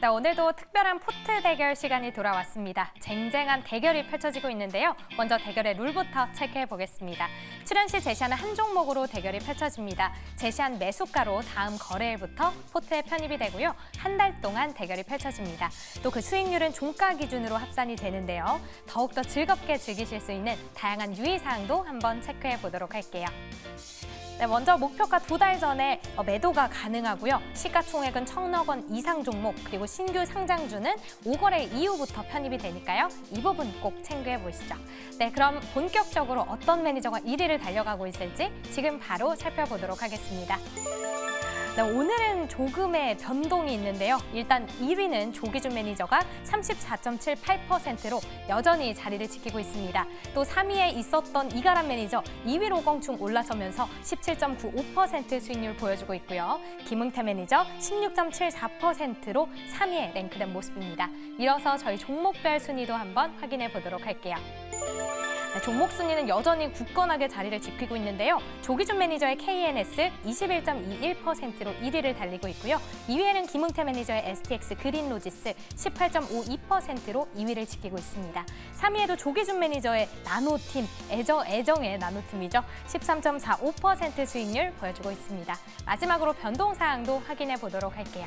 네, 오늘도 특별한 포트 대결 시간이 돌아왔습니다. 쟁쟁한 대결이 펼쳐지고 있는데요. 먼저 대결의 룰부터 체크해 보겠습니다. 출연 시 제시하는 한 종목으로 대결이 펼쳐집니다. 제시한 매수가로 다음 거래일부터 포트에 편입이 되고요. 한 달 동안 대결이 펼쳐집니다. 또 그 수익률은 종가 기준으로 합산이 되는데요. 더욱더 즐겁게 즐기실 수 있는 다양한 유의사항도 한번 체크해 보도록 할게요. 네, 먼저 목표가 2달 전에 매도가 가능하고요. 시가총액은 1,000억 원 이상 종목, 그리고 신규 상장주는 5거래 이후부터 편입이 되니까요. 이 부분 꼭 참고해 보시죠. 네, 그럼 본격적으로 어떤 매니저가 1위를 달려가고 있을지 지금 바로 살펴보도록 하겠습니다. 네, 오늘은 조금의 변동이 있는데요. 일단 1위는 조기준 매니저가 34.78%로 여전히 자리를 지키고 있습니다. 또 3위에 있었던 이가람 매니저 2위로 껑충 올라서면서 17.95% 수익률 보여주고 있고요. 김응태 매니저 16.74%로 3위에 랭크된 모습입니다. 이어서 저희 종목별 순위도 한번 확인해 보도록 할게요. 네, 종목 순위는 여전히 굳건하게 자리를 지키고 있는데요. 조기준 매니저의 KNS 21.21%로 1위를 달리고 있고요. 2위에는 김응태 매니저의 STX 그린로지스 18.52%로 2위를 지키고 있습니다. 3위에도 조기준 매니저의 나노팀, 애정의 나노팀이죠. 13.45% 수익률 보여주고 있습니다. 마지막으로 변동사항도 확인해 보도록 할게요.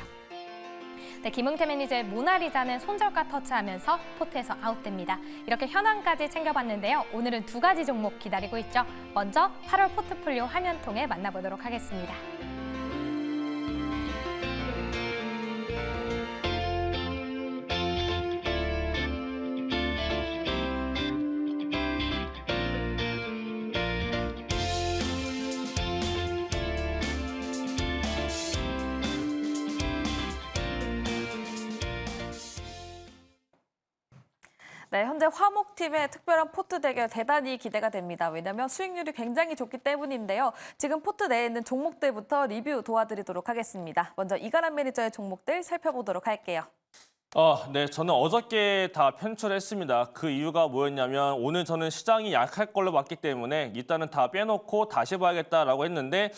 네, 김응태 매니저의 모나리자는 손절가 터치하면서 포트에서 아웃됩니다. 이렇게 현황까지 챙겨봤는데요. 오늘은 2가지 종목 기다리고 있죠. 먼저 8월 포트폴리오 화면 통해 만나보도록 하겠습니다. 네, 현재 화목팀의 특별한 포트 대결 대단히 기대가 됩니다. 왜냐하면 수익률이 굉장히 좋기 때문인데요. 지금 포트 내에 있는 종목들부터 리뷰 도와드리도록 하겠습니다. 먼저 이가람 매니저의 종목들 살펴보도록 할게요. 네, 저는 어저께 다 편출했습니다. 그 이유가 뭐였냐면 오늘 저는 시장이 약할 걸로 봤기 때문에 일단은 다 빼놓고 다시 봐야겠다라고 했는데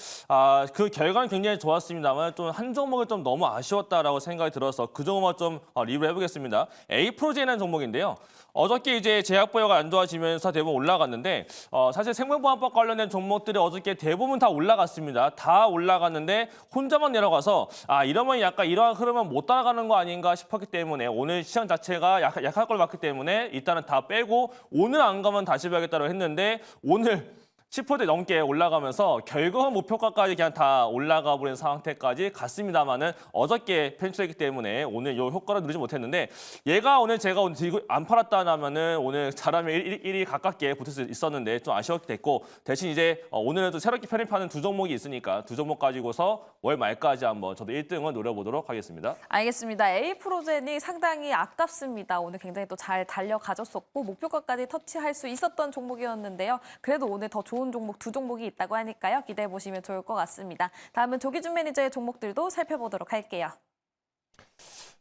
그 결과는 굉장히 좋았습니다만 좀 한 종목이 좀 너무 아쉬웠다라고 생각이 들어서 그 종목만 좀 리뷰를 해보겠습니다. A프로제이라는 종목인데요. 어저께 이제 제약보여가 안 좋아지면서 대부분 올라갔는데 사실 생명보험법 관련된 종목들이 어저께 대부분 다 올라갔습니다. 다 올라갔는데 혼자만 내려가서 이러면 약간 이러한 흐름은 못 따라가는 거 아닌가 싶었기 때문에 오늘 시장 자체가 약할 걸 봤기 때문에 일단은 다 빼고 오늘 안 가면 다시 봐야겠다고 했는데 오늘 10% 넘게 올라가면서 결국은 목표가까지 그냥 다 올라가 버린 상태까지 갔습니다만은 어저께 편출했기 때문에 오늘 이 효과를 누리지 못했는데 얘가 오늘 제가 오늘 들고 안 팔았다 하면은 오늘 잘하면 1위 가깝게 붙을 수 있었는데 좀 아쉬웠게 됐고 대신 이제 오늘은 또 새롭게 편입하는 2종목이 있으니까 2종목 가지고서 월 말까지 한번 저도 1등을 노려보도록 하겠습니다. 알겠습니다. A프로젠이 상당히 아깝습니다. 오늘 굉장히 또 잘 달려가졌었고 목표가까지 터치할 수 있었던 종목이었는데요. 그래도 오늘 더 좋은 종목 2종목이 있다고 하니까요. 기대해 보시면 좋을 것 같습니다. 다음은 조기준 매니저의 종목들도 살펴보도록 할게요.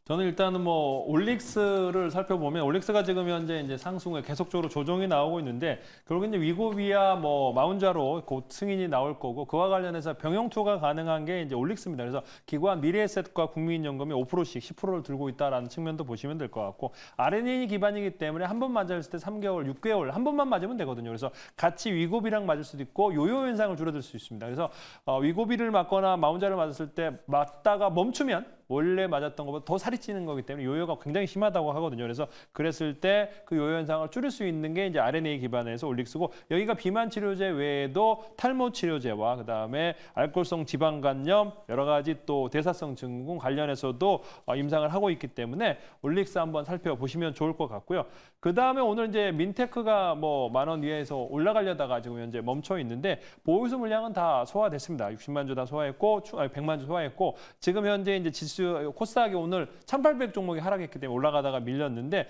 저는 일단은 올릭스를 살펴보면 올릭스가 지금 현재 이제 상승에 계속적으로 조정이 나오고 있는데 결국 이제 위고비와 마운자로 곧 승인이 나올 거고 그와 관련해서 병용투가 가능한 게 이제 올릭스입니다. 그래서 기관 미래에셋과 국민연금이 5%씩 10%를 들고 있다라는 측면도 보시면 될 것 같고 RNA 기반이기 때문에 한 번 맞았을 때 3개월, 6개월 한 번만 맞으면 되거든요. 그래서 같이 위고비랑 맞을 수도 있고 요요 현상을 줄어들 수 있습니다. 그래서 위고비를 맞거나 마운자를 맞았을 때 맞다가 멈추면 원래 맞았던 것보다 더 살이 찌는 거기 때문에 요요가 굉장히 심하다고 하거든요. 그래서 그랬을 때 그 요요 현상을 줄일 수 있는 게 이제 RNA 기반에서 올릭스고 여기가 비만 치료제 외에도 탈모 치료제와 그다음에 알코올성 지방 간염 여러 가지 또 대사성 증후군 관련해서도 임상을 하고 있기 때문에 올릭스 한번 살펴보시면 좋을 것 같고요. 그다음에 오늘 이제 민테크가 10,000원 이하에서 올라가려다가 지금 현재 멈춰 있는데 보유수 물량은 다 소화됐습니다. 60만 주 다 소화했고 100만 주 소화했고 지금 현재 이제 지수 코스닥이 오늘 1,800 종목이 하락했기 때문에 올라가다가 밀렸는데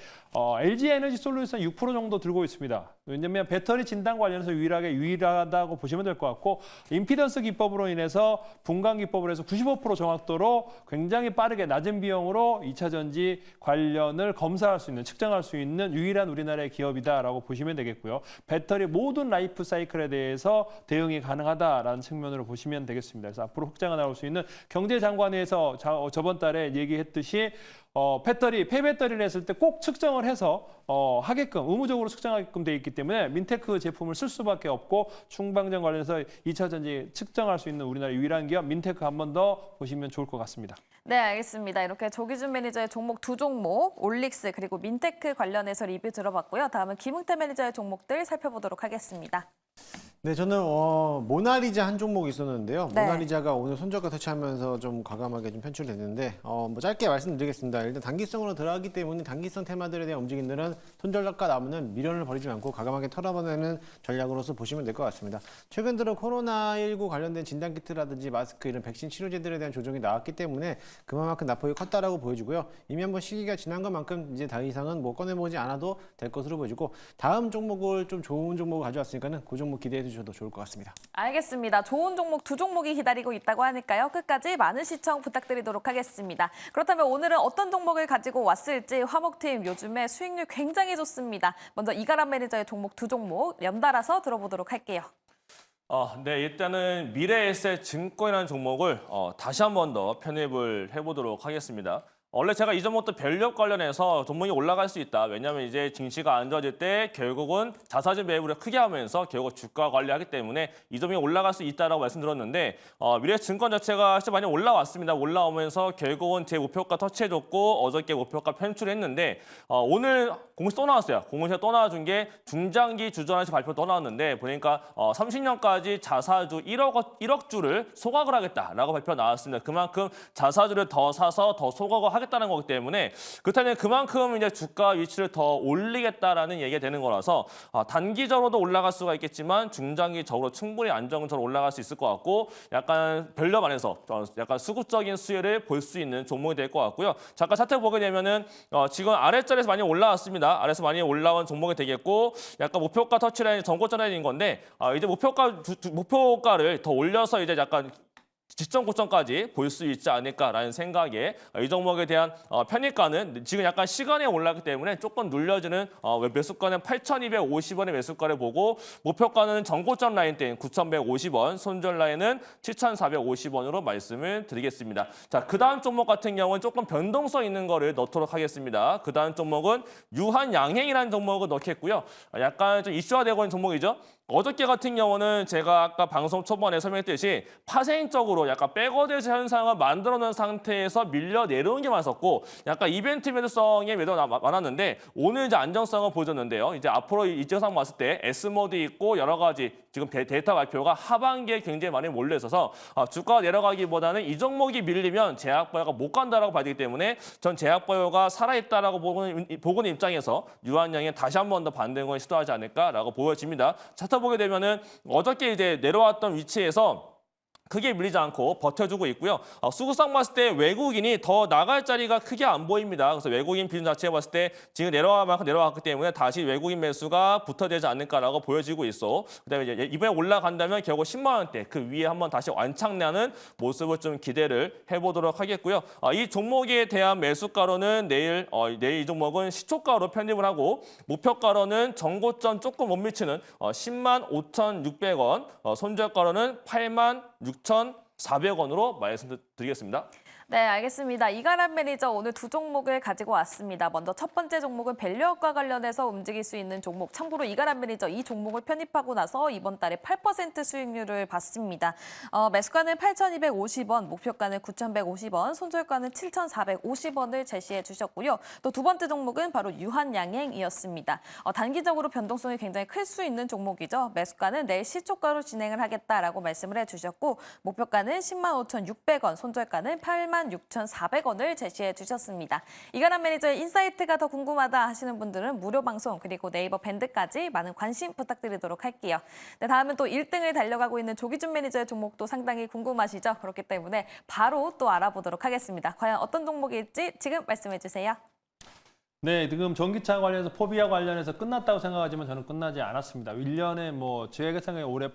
LG 에너지 솔루션 6% 정도 들고 있습니다. 왜냐하면 배터리 진단 관련해서 유일하다고 보시면 될 것 같고 임피던스 기법으로 인해서 분광 기법을 해서 95% 정확도로 굉장히 빠르게 낮은 비용으로 2차 전지 관련을 검사할 수 있는 측정할 수 있는 유일한 우리나라의 기업이다라고 보시면 되겠고요. 배터리 모든 라이프 사이클에 대해서 대응이 가능하다라는 측면으로 보시면 되겠습니다. 그래서 앞으로 흑자가 나올 수 있는 경제장관회에서 저번 달에 얘기했듯이 배터리, 폐배터리를 했을 때 꼭 측정을 해서 하게끔 의무적으로 측정하게끔 돼 있기 때문에 민테크 제품을 쓸 수밖에 없고 충방전 관련해서 2차 전지 측정할 수 있는 우리나라 유일한 기업 민테크 한 번 더 보시면 좋을 것 같습니다. 네, 알겠습니다. 이렇게 조기준 매니저의 종목 두 종목, 올릭스 그리고 민테크 관련해서 리뷰 들어봤고요. 다음은 김흥태 매니저의 종목들 살펴보도록 하겠습니다. 네, 저는 모나리자 한 종목이 있었는데요. 네. 모나리자가 오늘 손절가 터치하면서 좀 과감하게 좀 편출됐는데 뭐 짧게 말씀드리겠습니다. 일단 단기성으로 들어가기 때문에 단기성 테마들에 대한 움직임들은 손절가 나오면 미련을 버리지 않고 과감하게 털어보내는 전략으로서 보시면 될 것 같습니다. 최근 들어 코로나19 관련된 진단키트라든지 마스크 이런 백신 치료제들에 대한 조정이 나왔기 때문에 그만큼 낙폭이 컸다라고 보여지고요. 이미 한번 시기가 지난 것만큼 이제 더 이상은 뭐 꺼내보지 않아도 될 것으로 보여지고 다음 종목을 좀 좋은 종목을 가져왔으니까는 그 종목 기대해 주셔도 좋을 것 같습니다. 알겠습니다. 좋은 종목 두 종목이 기다리고 있다고 하니까요. 끝까지 많은 시청 부탁드리도록 하겠습니다. 그렇다면 오늘은 어떤 종목을 가지고 왔을지 화목팀 요즘에 수익률 굉장히 좋습니다. 먼저 이가람 매니저의 종목 두 종목 연달아서 들어보도록 할게요. 네, 일단은 미래에셋 증권이라는 종목을 다시 한 번 더 편입을 해보도록 하겠습니다. 원래 제가 이 종목도 별력 관련해서 종목이 올라갈 수 있다. 왜냐하면 이제 증시가 안 좋아질 때 결국은 자사주 매입을 크게 하면서 결국 주가 관리하기 때문에 이 종목이 올라갈 수 있다라고 말씀드렸는데 미래증권 자체가 진짜 많이 올라왔습니다. 올라오면서 결국은 제 목표가 터치해줬고 어저께 목표가 편출했는데 오늘 공시 또 나왔어요. 공시가 또 나와준 게 중장기 주전환시 발표 또 나왔는데 보니까 30년까지 자사주 1억 주를 소각을 하겠다라고 발표 나왔습니다. 그만큼 자사주를 더 사서 더 소각을 하겠다는 거기 때문에 그렇다면 그만큼 이제 주가 위치를 더 올리겠다라는 얘기가 되는 거라서 단기적으로도 올라갈 수가 있겠지만 중장기적으로 충분히 안정적으로 올라갈 수 있을 것 같고 약간 별력 안에서 약간 수급적인 수혜를 볼 수 있는 종목이 될 것 같고요. 잠깐 차트 보게 되면은 지금 아래자리에서 많이 올라왔습니다. 아래에서 많이 올라온 종목이 되겠고 약간 목표가 터치라인 전고점 라인인 건데 이제 목표가를 더 올려서 이제 약간 지점 고점까지 볼 수 있지 않을까라는 생각에 이 종목에 대한 편입가는 지금 약간 시간에 올랐기 때문에 조금 눌려지는 매수가는 8,250원의 매수가를 보고 목표가는 전고점 라인 때인 9,150원, 손절 라인은 7,450원으로 말씀을 드리겠습니다. 자, 그 다음 종목 같은 경우는 조금 변동성 있는 거를 넣도록 하겠습니다. 그 다음 종목은 유한양행이라는 종목을 넣겠고요. 약간 좀 이슈화 되고 있는 종목이죠. 어저께 같은 경우는 제가 아까 방송 초반에 설명했듯이 파생적으로 약간 백어드레스 현상을 만들어놓은 상태에서 밀려 내려온 게 많았었고 약간 이벤트 매도성의 매도가 많았는데 오늘 이제 안정성을 보여줬는데요. 이제 앞으로 일정상 봤을 때 S모드 있고 여러 가지 지금 데이터 발표가 하반기에 굉장히 많이 몰려 있어서 주가가 내려가기보다는 이 종목이 밀리면 제약바이오가 못 간다라고 봐야 되기 때문에 전 제약바이오가 살아있다라고 보는 입장에서 유한양행 다시 한 번 더 반등을 시도하지 않을까라고 보여집니다. 차트 보게 되면은 어저께 이제 내려왔던 위치에서 크게 밀리지 않고 버텨주고 있고요. 수급상 봤을 때 외국인이 더 나갈 자리가 크게 안 보입니다. 그래서 외국인 비중 자체에 봤을 때 지금 내려갈 만큼 내려왔기 때문에 다시 외국인 매수가 붙어되지 않을까라고 보여지고 있어. 그다음에 이제 이번에 올라간다면 결국 10만 원대 그 위에 한번 다시 완착나는 모습을 좀 기대를 해보도록 하겠고요. 이 종목에 대한 매수가로는 내일 이 종목은 시초가로 편입을 하고 목표가로는 전고점 조금 못 미치는 10만 5,600원, 손절가로는 8만 6,400원으로 말씀드리겠습니다. 네, 알겠습니다. 이가람 매니저 오늘 두 종목을 가지고 왔습니다. 먼저 첫 번째 종목은 밸류업과 관련해서 움직일 수 있는 종목. 참고로 이가람 매니저 이 종목을 편입하고 나서 이번 달에 8% 수익률을 봤습니다. 매수가는 8,250원, 목표가는 9,150원, 손절가는 7,450원을 제시해 주셨고요. 또 두 번째 종목은 바로 유한양행이었습니다. 단기적으로 변동성이 굉장히 클 수 있는 종목이죠. 매수가는 내일 시초가로 진행을 하겠다라고 말씀을 해주셨고 목표가는 10만 5,600원, 손절가는 86,400원을 제시해 주셨습니다. 이가람 매니저의 인사이트가 더 궁금하다 하시는 분들은 무료 방송 그리고 네이버 밴드까지 많은 관심 부탁드리도록 할게요. 네, 다음은 또 1등을 달려가고 있는 조기준 매니저의 종목도 상당히 궁금하시죠? 그렇기 때문에 바로 또 알아보도록 하겠습니다. 과연 어떤 종목일지 지금 말씀해 주세요. 네, 지금 전기차 관련해서 포비아 관련해서 끝났다고 생각하지만 저는 끝나지 않았습니다. 1년에 제 예상에 올해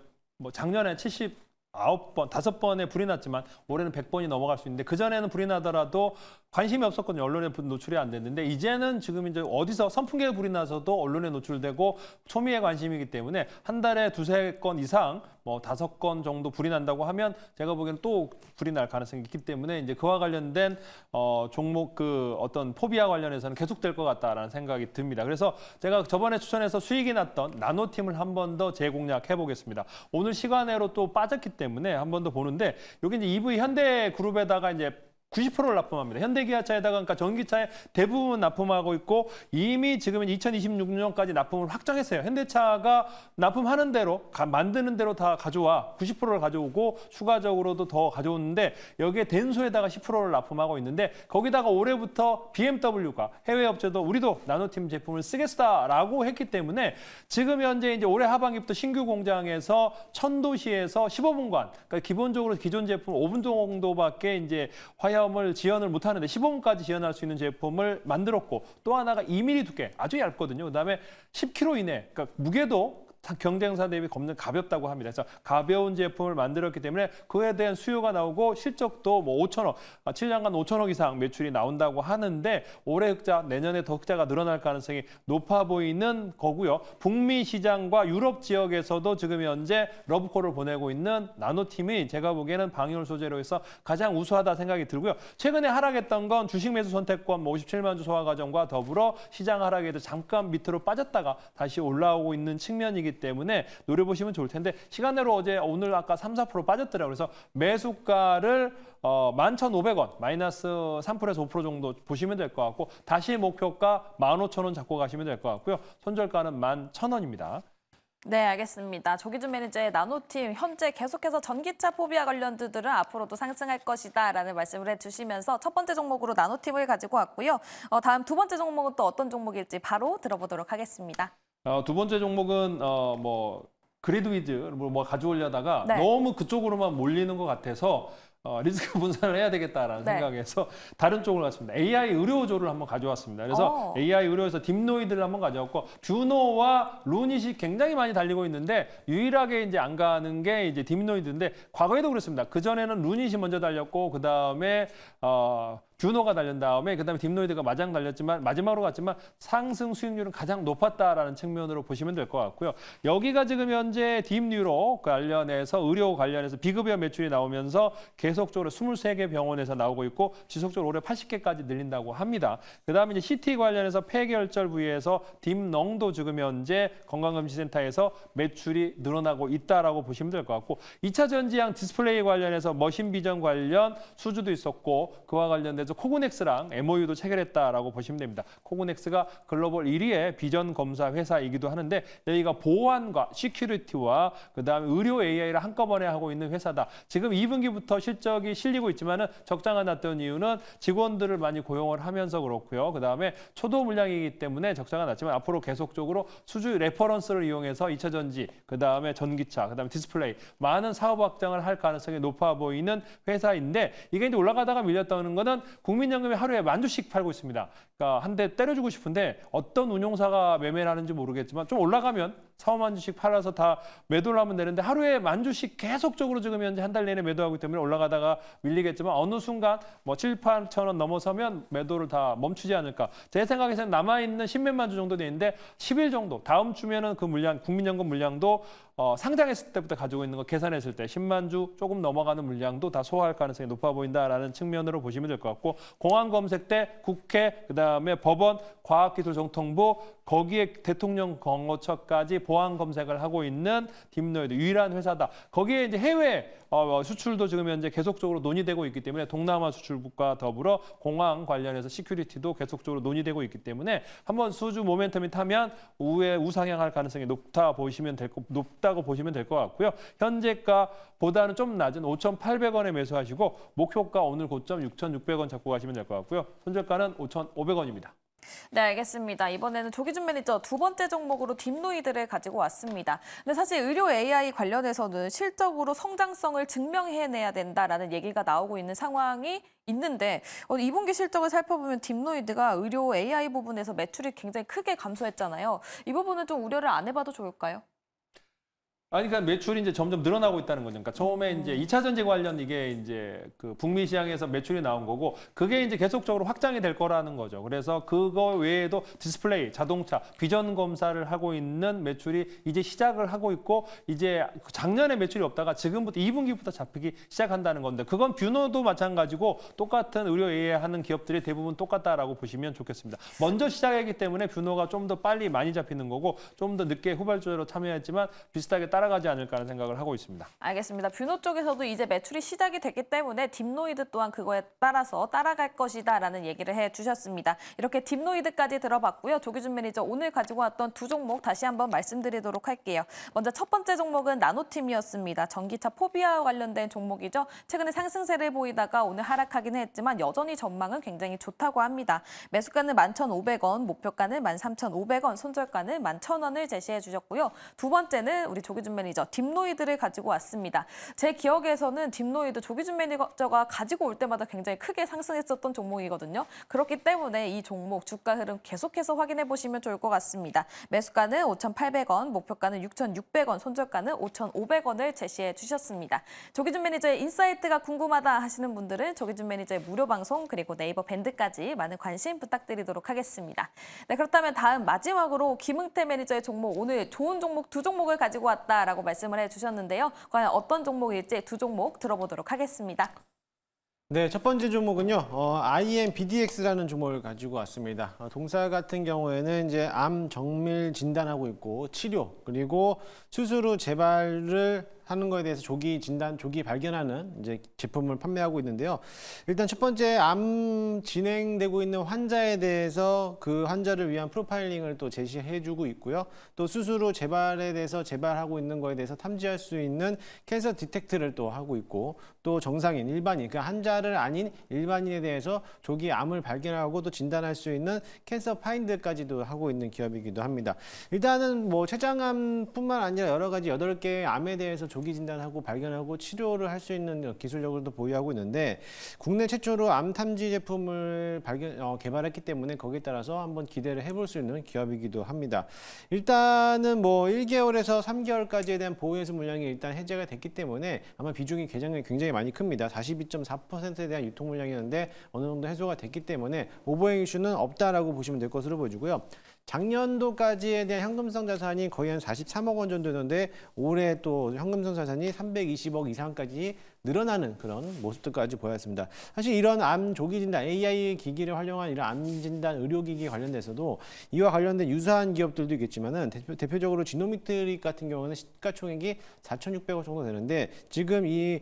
작년에 79번, 5번의 불이 났지만 올해는 100번이 넘어갈 수 있는데 그전에는 불이 나더라도 관심이 없었거든요. 언론에 노출이 안 됐는데 이제는 지금 이제 어디서 선풍기에 불이 나서도 언론에 노출되고 초미의 관심이기 때문에 한 달에 두세 건 이상 뭐 5건 정도 불이 난다고 하면 제가 보기에는 또 불이 날 가능성이 있기 때문에 이제 그와 관련된 종목 그 어떤 포비아 관련해서는 계속될 것 같다라는 생각이 듭니다. 그래서 제가 저번에 추천해서 수익이 났던 나노팀을 한 번 더 재공략해 보겠습니다. 오늘 시간외로 또 빠졌기 때문에 한 번 더 보는데 여기 이제 EV 현대그룹에다가 이제 90%를 납품합니다. 현대기아차에다가 그러니까 전기차에 대부분 납품하고 있고 이미 지금 2026년까지 납품을 확정했어요. 현대차가 납품하는 대로 만드는 대로 다 가져와 90%를 가져오고 추가적으로도 더 가져오는데 여기에 덴소에다가 10%를 납품하고 있는데 거기다가 올해부터 BMW가 해외 업체도 우리도 나노팀 제품을 쓰겠다라고 했기 때문에 지금 현재 이제 올해 하반기부터 신규 공장에서 천도시에서 15분간 그러니까 기본적으로 기존 제품 5분 정도밖에 이제 화염을 지연을 못하는데 15분까지 지연할 수 있는 제품을 만들었고 또 하나가 2mm 두께 아주 얇거든요. 그다음에 10kg 이내 그러니까 무게도 경쟁사 대비 겁나 가볍다고 합니다. 그래서 가벼운 제품을 만들었기 때문에 그에 대한 수요가 나오고 실적도 뭐 5천억, 7년간 5천억 이상 매출이 나온다고 하는데 올해 흑자, 내년에 더 흑자가 늘어날 가능성이 높아 보이는 거고요. 북미 시장과 유럽 지역에서도 지금 현재 러브콜을 보내고 있는 나노팀이 제가 보기에는 방위율 소재로 해서 가장 우수하다 생각이 들고요. 최근에 하락했던 건 주식 매수 선택권 57만 주 소화 과정과 더불어 시장 하락에도 잠깐 밑으로 빠졌다가 다시 올라오고 있는 측면이기 때문에 노려보시면 좋을 텐데 시간으로 오늘 아까 3, 4% 빠졌더라고요. 그래서 매수가를 11,500원 마이너스 3%에서 5% 정도 보시면 될 것 같고 다시 목표가 15,000원 잡고 가시면 될 것 같고요. 손절가는 11,000원입니다. 네, 알겠습니다. 조기준 매니저의 나노팀 현재 계속해서 전기차 포비아 관련주들은 앞으로도 상승할 것이다라는 말씀을 해주시면서 첫 번째 종목으로 나노팀을 가지고 왔고요. 다음 두 번째 종목은 또 어떤 종목일지 바로 들어보도록 하겠습니다. 두 번째 종목은 뭐 그리드위즈 뭐 가져오려다가 네. 너무 그쪽으로만 몰리는 것 같아서 리스크 분산을 해야 되겠다라는 네. 생각에서 다른 쪽으로 갔습니다. AI 의료조를 한번 가져왔습니다. 그래서 AI 의료에서 딥노이드를 한번 가져왔고 듀노와 루닛이 굉장히 많이 달리고 있는데 유일하게 이제 안 가는 게 이제 딥노이드인데 과거에도 그랬습니다. 그 전에는 루닛이 먼저 달렸고 그 다음에 듀노가 달린 다음에 그다음에 딥노이드가 마지막으로 갔지만 상승 수익률은 가장 높았다라는 측면으로 보시면 될 것 같고요. 여기가 지금 현재 딥뉴로 관련해서 의료 관련해서 비급여 매출이 나오면서 계속적으로 23개 병원에서 나오고 있고 지속적으로 올해 80개까지 늘린다고 합니다. 그다음에 이제 CT 관련해서 폐결절 부위에서 딥농도 지금 현재 건강검진센터에서 매출이 늘어나고 있다라고 보시면 될 것 같고 2차 전지향 디스플레이 관련해서 머신 비전 관련 수주도 있었고 그와 관련돼서 코그넥스랑 MOU도 체결했다라고 보시면 됩니다. 코그넥스가 글로벌 1위의 비전 검사 회사이기도 하는데 여기가 보안과 시큐리티와 그다음에 의료 AI를 한꺼번에 하고 있는 회사다. 지금 2분기부터 실적이 실리고 있지만은 적자가 났던 이유는 직원들을 많이 고용을 하면서 그렇고요. 그다음에 초도 물량이기 때문에 적자가 났지만 앞으로 계속적으로 수주 레퍼런스를 이용해서 2차 전지, 그다음에 전기차, 그다음에 디스플레이 많은 사업 확장을 할 가능성이 높아 보이는 회사인데 이게 이제 올라가다가 밀렸다는 거는 국민연금이 하루에 10,000주씩 팔고 있습니다. 그러니까 한 대 때려주고 싶은데 어떤 운용사가 매매를 하는지 모르겠지만 좀 올라가면 4,5만 주씩 팔아서 다 매도를 하면 되는데 하루에 10,000주씩 계속적으로 지금 현재 한 달 내내 매도하기 때문에 올라가다가 밀리겠지만 어느 순간 뭐 7, 8,000원 넘어서면 매도를 다 멈추지 않을까. 제 생각에서는 남아있는 10몇만 주 정도 되는데 10일 정도 다음 주면은 그 물량 국민연금 물량도 상장했을 때부터 가지고 있는 거 계산했을 때 10만 주 조금 넘어가는 물량도 다 소화할 가능성이 높아 보인다라는 측면으로 보시면 될 것 같고 공안검색 때 국회 그다음에 법원 과학기술정통부 거기에 대통령 권고처까지 보안 검색을 하고 있는 딥노이드 유일한 회사다. 거기에 이제 해외 수출도 지금 현재 계속적으로 논의되고 있기 때문에 동남아 수출국과 더불어 공항 관련해서 시큐리티도 계속적으로 논의되고 있기 때문에 한번 수주 모멘텀이 타면 우상향할 가능성이 높다고 보시면 될 것 같고요. 현재가보다는 좀 낮은 5,800원에 매수하시고 목표가 오늘 고점 6,600원 잡고 가시면 될 것 같고요. 손절가는 5,500원입니다. 네, 알겠습니다. 이번에는 조기준 매니저 두 번째 종목으로 딥노이드를 가지고 왔습니다. 근데 사실 의료 AI 관련해서는 실적으로 성장성을 증명해내야 된다라는 얘기가 나오고 있는 상황이 있는데 2분기 실적을 살펴보면 딥노이드가 의료 AI 부분에서 매출이 굉장히 크게 감소했잖아요. 이 부분은 좀 우려를 안 해봐도 좋을까요? 아니, 그러니까 매출이 이제 점점 늘어나고 있다는 거죠. 그러니까 처음에 이제 2차 전지 관련 이게 이제 그 북미 시장에서 매출이 나온 거고 그게 이제 계속적으로 확장이 될 거라는 거죠. 그래서 그거 외에도 디스플레이, 자동차, 비전 검사를 하고 있는 매출이 이제 시작을 하고 있고 이제 작년에 매출이 없다가 지금부터 2분기부터 잡히기 시작한다는 건데 그건 뷰노도 마찬가지고 똑같은 의료 예하는 기업들이 대부분 똑같다라고 보시면 좋겠습니다. 먼저 시작했기 때문에 뷰노가 좀 더 빨리 많이 잡히는 거고 좀 더 늦게 후발주로 참여했지만 비슷하게 따라가지 않을까 하는 생각을 하고 있습니다. 알겠습니다. 뷰노 쪽에서도 이제 매출이 시작이 됐기 때문에 딥노이드 또한 그거에 따라서 따라갈 것이다라는 얘기를 해주셨습니다. 이렇게 딥노이드까지 들어봤고요. 조기준 매니저 오늘 가지고 왔던 두 종목 다시 한번 말씀드리도록 할게요. 먼저 첫 번째 종목은 나노팀이었습니다. 전기차 포비아와 관련된 종목이죠. 최근에 상승세를 보이다가 오늘 하락하긴 했지만 여전히 전망은 굉장히 좋다고 합니다. 매수가는 11,500원, 목표가는 13,500원, 손절가는 11,000원을 제시해 주셨고요. 두 번째는 우리 조기준 매니저 딥노이드를 가지고 왔습니다. 제 기억에서는 딥노이드 조기준 매니저가 가지고 올 때마다 굉장히 크게 상승했었던 종목이거든요. 그렇기 때문에 이 종목 주가 흐름 계속해서 확인해 보시면 좋을 것 같습니다. 매수가는 5,800원, 목표가는 6,600원, 손절가는 5,500원을 제시해 주셨습니다. 조기준 매니저의 인사이트가 궁금하다 하시는 분들은 조기준 매니저의 무료 방송 그리고 네이버 밴드까지 많은 관심 부탁드리도록 하겠습니다. 네, 그렇다면 다음 마지막으로 김흥태 매니저의 종목 오늘 좋은 종목 두 종목을 가지고 왔다라고 말씀을 해주셨는데요. 과연 어떤 종목일지 두 종목 들어보도록 하겠습니다. 네, 첫 번째 종목은요, IMBDX라는 종목을 가지고 왔습니다. 동사 같은 경우에는 이제 암 정밀 진단하고 있고 치료 그리고 수술 후 재발을 하는 거에 대해서 조기 진단, 조기 발견하는 이제 제품을 판매하고 있는데요. 일단 첫 번째 암 진행되고 있는 환자에 대해서 그 환자를 위한 프로파일링을 또 제시해주고 있고요. 또 수술 후 재발에 대해서 재발하고 있는 거에 대해서 탐지할 수 있는 캔서 디텍트를 또 하고 있고 또 정상인, 일반인, 그 환자를 아닌 일반인에 대해서 조기 암을 발견하고 또 진단할 수 있는 캔서 파인드까지도 하고 있는 기업이기도 합니다. 일단은 뭐 췌장암뿐만 아니라 여러 가지 8개의 암에 대해서 조기 진단하고 발견하고 치료를 할 수 있는 기술력을 또 보유하고 있는데 국내 최초로 암 탐지 제품을 개발했기 때문에 거기에 따라서 한번 기대를 해볼 수 있는 기업이기도 합니다. 일단은 뭐 1개월에서 3개월까지에 대한 보호해수 물량이 일단 해제가 됐기 때문에 아마 비중이 굉장히 많이 큽니다. 42.4%에 대한 유통 물량이었는데 어느 정도 해소가 됐기 때문에 오버행 이슈는 없다라고 보시면 될 것으로 보여지고요. 작년도까지에 대한 현금성 자산이 거의 한 43억 원 정도였는데 올해 또 현금성 자산이 320억 이상까지 늘어나는 그런 모습들까지 보였습니다. 사실 이런 암 조기 진단, AI 기기를 활용한 이런 암 진단 의료기기 관련돼서도 이와 관련된 유사한 기업들도 있겠지만은 대표적으로 지노미트릭 같은 경우는 시가총액이 4,600억 정도 되는데 지금 이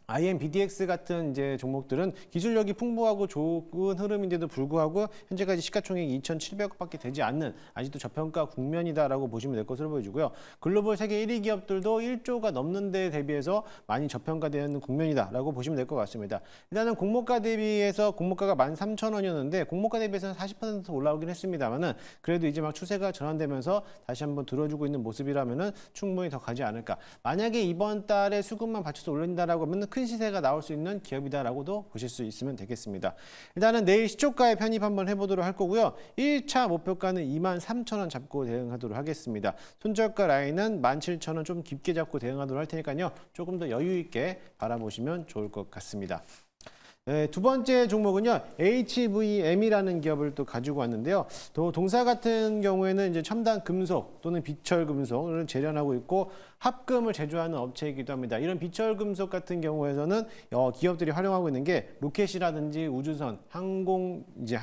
IMBDX 같은 이제 종목들은 기술력이 풍부하고 좋은 흐름인데도 불구하고 현재까지 시가총액이 2,700억밖에 되지 않는 아직도 저평가 국면이다라고 보시면 될 것으로 보여지고요. 글로벌 세계 1위 기업들도 1조가 넘는 데 대비해서 많이 저평가되는 국면이다라고 보시면 될 것 같습니다. 일단은 공모가 대비해서 공모가가 13,000원이었는데 공모가 대비해서는 40% 올라오긴 했습니다만은 그래도 이제 막 추세가 전환되면서 다시 한번 들어주고 있는 모습이라면은 충분히 더 가지 않을까. 만약에 이번 달에 수급만 받쳐서 올린다라고 하면 큰 시세가 나올 수 있는 기업이다라고도 보실 수 있으면 되겠습니다. 일단은 내일 시초가에 편입 한번 해보도록 할 거고요. 1차 목표가는 23,000원 잡고 대응하도록 하겠습니다. 손절가 라인은 17,000원 좀 깊게 잡고 대응하도록 할 테니까요. 조금 더 여유 있게 바라보시면 좋을 것 같습니다. 네, 두 번째 종목은요, HVM이라는 기업을 또 가지고 왔는데요. 또 동사 같은 경우에는 이제 첨단 금속 또는 비철 금속을 재련하고 있고 합금을 제조하는 업체이기도 합니다. 이런 비철 금속 같은 경우에서는 기업들이 활용하고 있는 게 로켓이라든지 우주선, 항공기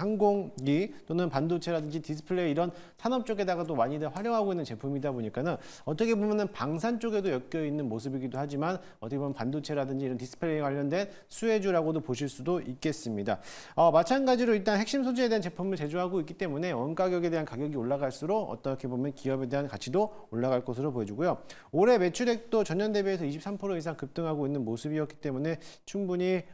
또는 반도체라든지 디스플레이 이런 산업 쪽에다가도 많이들 활용하고 있는 제품이다 보니까는 어떻게 보면은 방산 쪽에도 엮여 있는 모습이기도 하지만 어떻게 보면 반도체라든지 이런 디스플레이 관련된 수혜주라고도 보실 수도 있겠습니다. 마찬가지로 일단 핵심 소재에 대한 제품을 제조하고 있기 때문에 원가격에 대한 가격이 올라갈수록 어떻게 보면 기업에 대한 가치도 올라갈 것으로 보여지고요. 올해 매출액도 전년 대비해서 23% 이상 급등하고 있는 모습이었기 때문에 충분히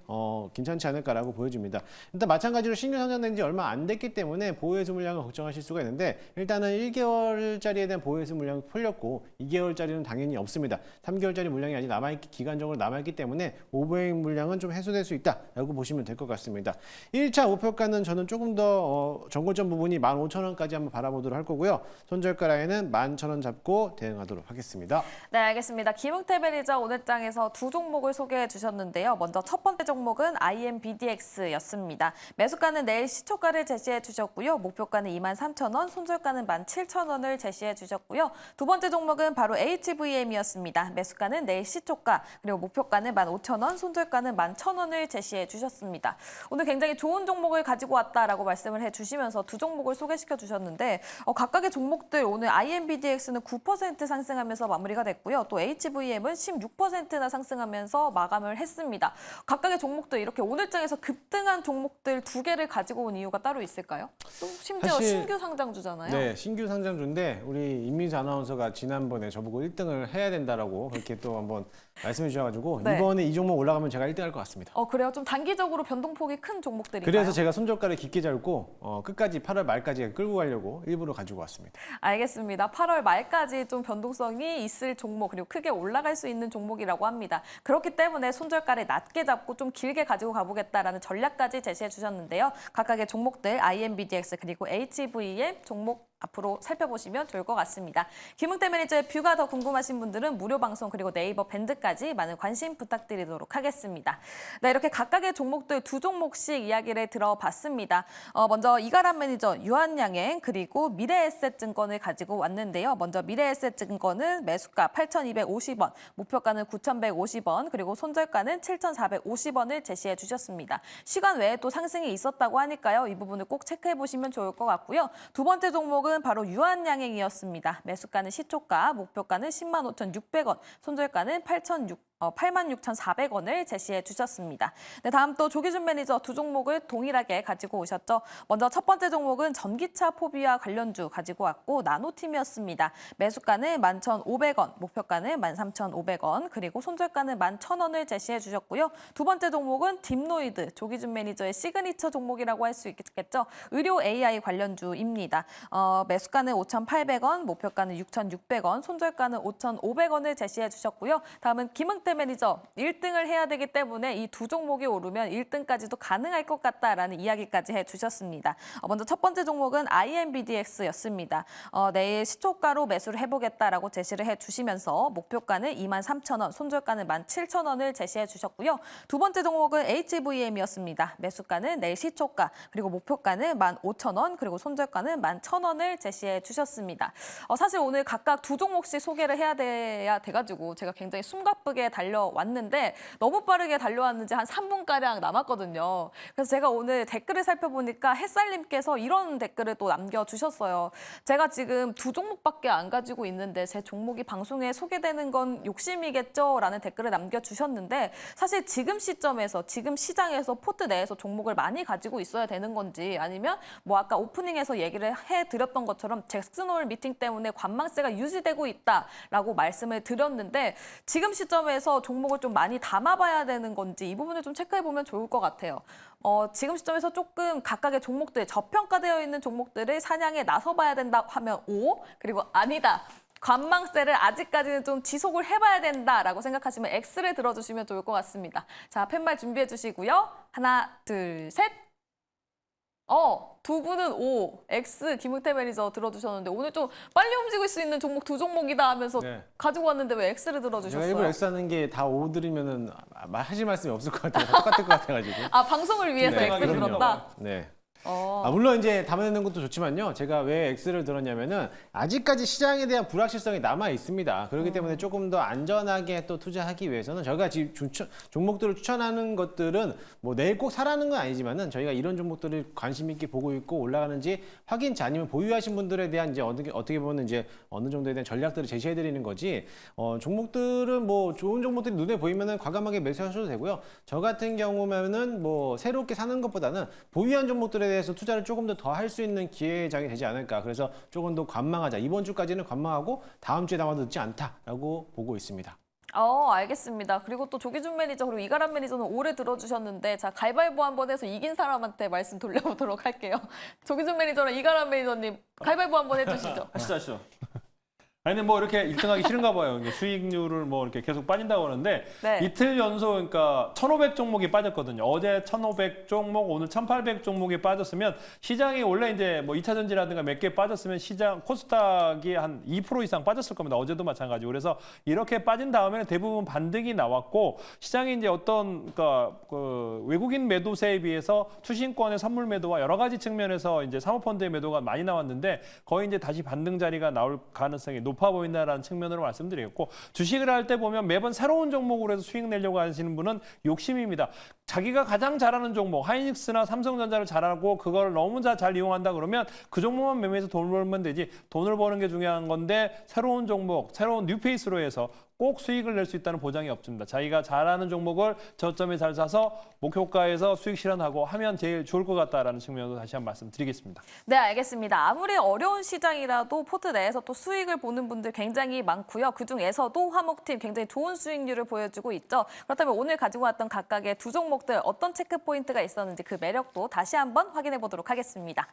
괜찮지 않을까라고 보여집니다. 일단 마찬가지로 신규 상장된 지 얼마 안 됐기 때문에 보유회수 물량을 걱정하실 수가 있는데 일단은 1개월짜리에 대한 보유회수 물량이 풀렸고 2개월짜리는 당연히 없습니다. 3개월짜리 물량이 아직 기간적으로 남아있기 때문에 오버행 물량은 좀 해소될 수 있다라고 보시면 될 것 같습니다. 1차 목표가는 저는 조금 더 정고점 부분이 15,000원까지 한번 바라보도록 할 거고요. 손절가 라인은 11,000원 잡고 대응하도록 하겠습니다. 네, 알겠습니다. 김흥태 매니저 오늘 장에서 두 종목을 소개해 주셨는데요. 먼저 첫 번째 종목은 IMBDX였습니다. 매수가는 내일 시초가를 제시해 주셨고요. 목표가는 23,000원, 손절가는 17,000원을 제시해 주셨고요. 두 번째 종목은 바로 HVM이었습니다. 매수가는 내일 시초가, 그리고 목표가는 15,000원, 손절가는 11,000원을 제시해 주셨습니다. 오늘 굉장히 좋은 종목을 가지고 왔다라고 말씀을 해주시면서 두 종목을 소개시켜 주셨는데 각각의 종목들 오늘 IMBDX는 9% 상승하면서 마무리가 됐고요. 또 HVM은 16%나 상승하면서 마감을 했습니다. 각각의 종목들 이렇게 오늘 장에서 급등한 종목들 두 개를 가지고 온 이유가 따로 있을까요? 또 심지어 사실 신규 상장주잖아요. 네, 신규 상장주인데 우리 임민수 아나운서가 지난번에 저보고 1등을 해야 된다라고 그렇게 또 한번 말씀해 주셔가지고 네. 이번에 이 종목 올라가면 제가 1등 할 것 같습니다. 그래요? 좀 단기적으로 변동폭이 큰 종목들인가요? 그래서 제가 손절가를 깊게 잡고 끝까지 8월 말까지 끌고 가려고 일부러 가지고 왔습니다. 알겠습니다. 8월 말까지 좀 변동성이 있을 종목, 그리고 크게 올라갈 수 있는 종목이라고 합니다. 그렇기 때문에 손절가를 낮게 잡고 좀 길게 가지고 가보겠다라는 전략까지 제시해 주셨는데요. 각각의 종목들 IMBDX 그리고 HVM 종목 앞으로 살펴보시면 좋을 것 같습니다. 김흥태 매니저의 뷰가 더 궁금하신 분들은 무료 방송 그리고 네이버 밴드까지 많은 관심 부탁드리도록 하겠습니다. 네, 이렇게 각각의 종목들 두 종목씩 이야기를 들어봤습니다. 먼저 이가람 매니저 유한양행 그리고 미래에셋증권을 가지고 왔는데요. 먼저 미래에셋증권은 매수가 8,250원, 목표가는 9,150원, 그리고 손절가는 7,450원을 제시해 주셨습니다. 시간 외에 또 상승이 있었다고 하니까요. 이 부분을 꼭 체크해 보시면 좋을 것 같고요. 두 번째 종목은 바로 유한양행이었습니다. 매수가는 시초가, 목표가는 105,600원, 손절가는 86,400원을 제시해 주셨습니다. 네, 다음 또 조기준 매니저 두 종목을 동일하게 가지고 오셨죠. 먼저 첫 번째 종목은 전기차 포비아 관련주 가지고 왔고 나노팀이었습니다. 매수가는 11,500원, 목표가는 13,500원, 그리고 손절가는 11,000원을 제시해 주셨고요. 두 번째 종목은 딥노이드, 조기준 매니저의 시그니처 종목이라고 할 수 있겠죠. 의료 AI 관련주입니다. 매수가는 5,800원, 목표가는 6,600원, 손절가는 5,500원을 제시해 주셨고요. 다음은 김흥태 매니저 1등을 해야 되기 때문에 이 두 종목이 오르면 1등까지도 가능할 것 같다라는 이야기까지 해주셨습니다. 먼저 첫 번째 종목은 IMBDX였습니다. 내일 시초가로 매수를 해보겠다라고 제시를 해주시면서 목표가는 23,000원, 손절가는 17,000원을 제시해 주셨고요. 두 번째 종목은 HVM이었습니다. 매수가는 내일 시초가, 그리고 목표가는 15,000원, 그리고 손절가는 11,000원을 제시해 주셨습니다. 사실 오늘 각각 두 종목씩 소개를 해야 돼가지고 제가 굉장히 숨가쁘게 달려왔는데 너무 빠르게 달려왔는지 한 3분가량 남았거든요. 그래서 제가 오늘 댓글을 살펴보니까 햇살님께서 이런 댓글을 또 남겨주셨어요. 제가 지금 두 종목밖에 안 가지고 있는데 제 종목이 방송에 소개되는 건 욕심이겠죠? 라는 댓글을 남겨주셨는데 사실 지금 시점에서, 지금 시장에서 포트 내에서 종목을 많이 가지고 있어야 되는 건지 아니면 뭐 아까 오프닝에서 얘기를 해드렸던 것처럼 잭슨홀 미팅 때문에 관망세가 유지되고 있다라고 말씀을 드렸는데 지금 시점에서 종목을 좀 많이 담아봐야 되는 건지 이 부분을 좀 체크해보면 좋을 것 같아요. 지금 시점에서 조금 각각의 종목들, 저평가되어 있는 종목들을 사냥에 나서봐야 된다 하면 O, 그리고 아니다. 관망세를 아직까지는 좀 지속을 해봐야 된다라고 생각하시면 X를 들어주시면 좋을 것 같습니다. 자, 팻말 준비해 주시고요. 하나, 둘, 셋. 두 분은 O, X 김흥태 매니저 들어주셨는데 오늘 좀 빨리 움직일 수 있는 종목 두 종목이다 하면서 네. 가지고 왔는데 왜 X를 제가 들어주셨어요? 일부러 X 하는 게 다 O 드리면은 하실 말씀이 없을 것 같아요. 똑같을 것 같아가지고. 방송을 위해서 네, X를 그럼요. 들었다? 네. 물론 이제 담아내는 것도 좋지만요. 제가 왜 X를 들었냐면은 아직까지 시장에 대한 불확실성이 남아 있습니다. 그렇기 때문에 조금 더 안전하게 또 투자하기 위해서는 저희가 지금 종목들을 추천하는 것들은 뭐 내일 꼭 사라는 건 아니지만은 저희가 이런 종목들을 관심 있게 보고 있고 올라가는지 확인치 아니면 보유하신 분들에 대한 이제 어떻게 보면 이제 어느 정도에 대한 전략들을 제시해 드리는 거지. 종목들은 뭐 좋은 종목들이 눈에 보이면은 과감하게 매수하셔도 되고요. 저 같은 경우면은 뭐 새롭게 사는 것보다는 보유한 종목들에 대한 대해서 투자를 조금 더 할 수 있는 기회장이 되지 않을까. 그래서 조금 더 관망하자. 이번 주까지는 관망하고 다음 주에 담아도 늦지 않다라고 보고 있습니다. 알겠습니다. 그리고 또 조기준 매니저 그리고 이가람 매니저는 오래 들어주셨는데 자 가위바위보 한번 해서 이긴 사람한테 말씀 돌려보도록 할게요. 조기준 매니저랑 이가람 매니저님 가위바위보 한번 해주시죠. 하시죠. 아니 근데 뭐 이렇게 1등하기 싫은가 봐요. 이게 수익률을 뭐 이렇게 계속 빠진다고 하는데 네. 이틀 연속 그러니까 1,500 종목이 빠졌거든요. 어제 1,500 종목, 오늘 1,800 종목이 빠졌으면 시장이 원래 이제 뭐 2차 전지라든가 몇 개 빠졌으면 시장 코스닥이 한 2% 이상 빠졌을 겁니다. 어제도 마찬가지고. 그래서 이렇게 빠진 다음에는 대부분 반등이 나왔고 시장이 이제 어떤 그러니까 그 외국인 매도세에 비해서 투신권의 선물 매도와 여러 가지 측면에서 이제 사모펀드의 매도가 많이 나왔는데 거의 이제 다시 반등 자리가 나올 가능성이 높아 보인다라는 측면으로 말씀드리겠고 주식을 할 때 보면 매번 새로운 종목으로 해서 수익 내려고 하시는 분은 욕심입니다. 자기가 가장 잘하는 종목, 하이닉스나 삼성전자를 잘하고 그걸 너무 잘 이용한다 그러면 그 종목만 매매해서 돈을 벌면 되지 돈을 버는 게 중요한 건데 새로운 종목, 새로운 뉴페이스로 해서 꼭 수익을 낼 수 있다는 보장이 없습니다. 자기가 잘하는 종목을 저점에 잘 사서 목표가에서 수익 실현하고 하면 제일 좋을 것 같다라는 측면으로 다시 한번 말씀드리겠습니다. 네, 알겠습니다. 아무리 어려운 시장이라도 포트 내에서 또 수익을 보는 분들 굉장히 많고요. 그중에서도 화목팀 굉장히 좋은 수익률을 보여주고 있죠. 그렇다면 오늘 가지고 왔던 각각의 두 종목들 어떤 체크 포인트가 있었는지 그 매력도 다시 한번 확인해 보도록 하겠습니다.